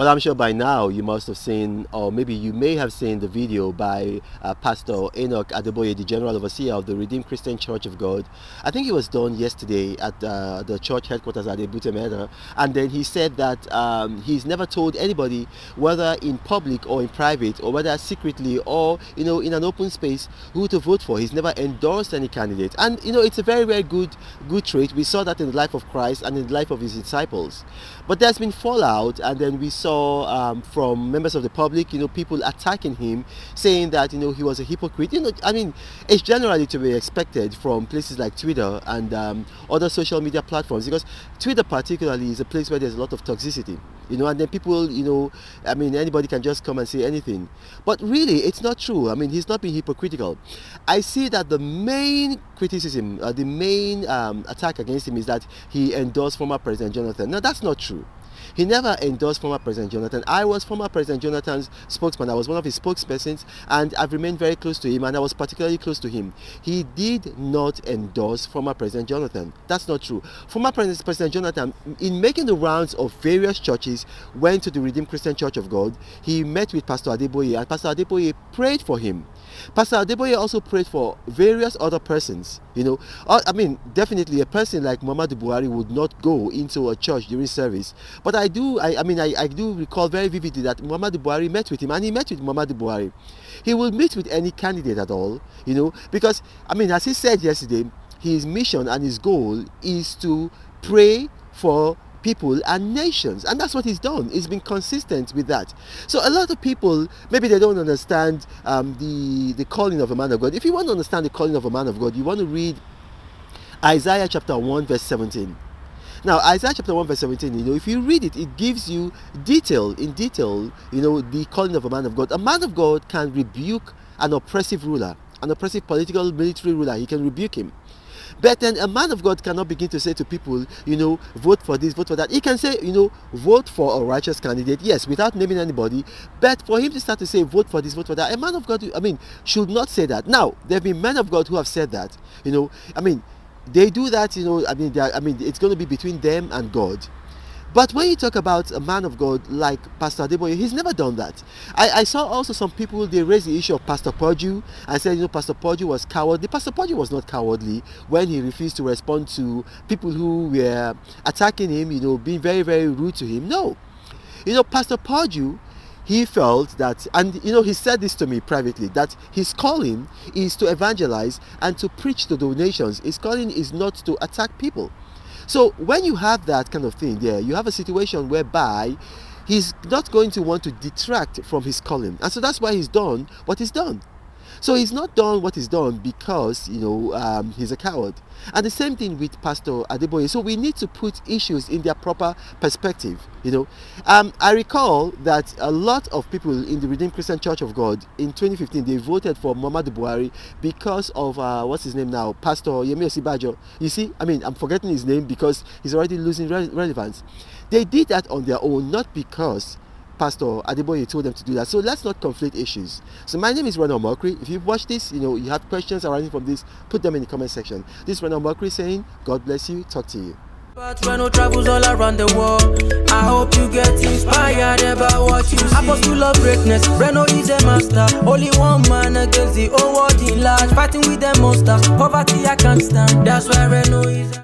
Well, I'm sure by now you must have seen, or maybe you may have seen the video by Pastor Enoch Adeboye, the General Overseer of the Redeemed Christian Church of God. I think it was done yesterday at the church headquarters at Ebute, and then he said that he's never told anybody, whether in public or in private, or whether secretly or in an open space, who to vote for. He's never endorsed any candidate, and it's a very, very good trait. We saw that in the life of Christ and in the life of his disciples. But there's been fallout, and then we saw from members of the public, people attacking him, saying that he was a hypocrite. I mean, it's generally to be expected from places like Twitter and other social media platforms, because Twitter particularly is a place where there's a lot of toxicity, and then people, I mean, anybody can just come and say anything. But really, it's not true. I mean, he's not being hypocritical. I see that the main criticism, the main attack against him is that he endorsed former President Jonathan. Now, that's not true. He never endorsed former President Jonathan. I was former President Jonathan's spokesman. I was one of his spokespersons, and I've remained very close to him, and I was particularly close to him. He did not endorse former President Jonathan. That's not true. Former President Jonathan, in making the rounds of various churches, went to the Redeemed Christian Church of God. He met with Pastor Adeboye, and Pastor Adeboye prayed for him. Pastor Adeboye also prayed for various other persons. I mean, definitely a person like Muhammadu Buhari would not go into a church during service. But I do recall very vividly that Muhammadu Buhari met with him, and he met with Muhammadu Buhari. He will meet with any candidate at all, because, I mean, as he said yesterday, his mission and his goal is to pray for people and nations, and that's what he's done. He's been consistent with that. So a lot of people, maybe they don't understand the calling of a man of God. If you want to understand the calling of a man of God, you want to read Isaiah chapter 1 verse 17. Now, Isaiah chapter 1 verse 17, if you read it, it gives you in detail, the calling of a man of God. A man of God can rebuke an oppressive ruler, an oppressive political military ruler. He can rebuke him. But then a man of God cannot begin to say to people, vote for this, vote for that. He can say, vote for a righteous candidate, yes, without naming anybody. But for him to start to say, vote for this, vote for that, a man of God, should not say that. Now, there have been men of God who have said that, they do that, it's going to be between them and God. But when you talk about a man of God like Pastor Adeboye, he's never done that. I saw also some people, they raised the issue of Pastor Poju and said, Pastor Poju was cowardly. Pastor Poju was not cowardly when he refused to respond to people who were attacking him, being very, very rude to him. No. Pastor Poju, he felt that, and he said this to me privately, that his calling is to evangelize and to preach to the nations. His calling is not to attack people. So when you have that kind of thing there, you have a situation whereby he's not going to want to detract from his calling. And so that's why he's done what he's done. So he's not done what he's done because, he's a coward. And the same thing with Pastor Adeboye. So we need to put issues in their proper perspective, I recall that a lot of people in the Redeemed Christian Church of God in 2015, they voted for Muhammadu Buhari because of, what's his name now? Pastor Osinbajo. You see, I'm forgetting his name because he's already losing relevance. They did that on their own, not because Pastor Adeboye told them to do that. So let's not conflate issues. So my name is Ronald Mokri. If you've watched this, you have questions arising from this, put them in the comment section. This is Ronald Mokri saying, God bless you. Talk to you. But Reno travels all around the world. I hope you get inspired about what you see. Apostle of greatness, Reno is a master. Only one man against the whole world in large. Fighting with the monsters, poverty I can't stand. That's why Reno is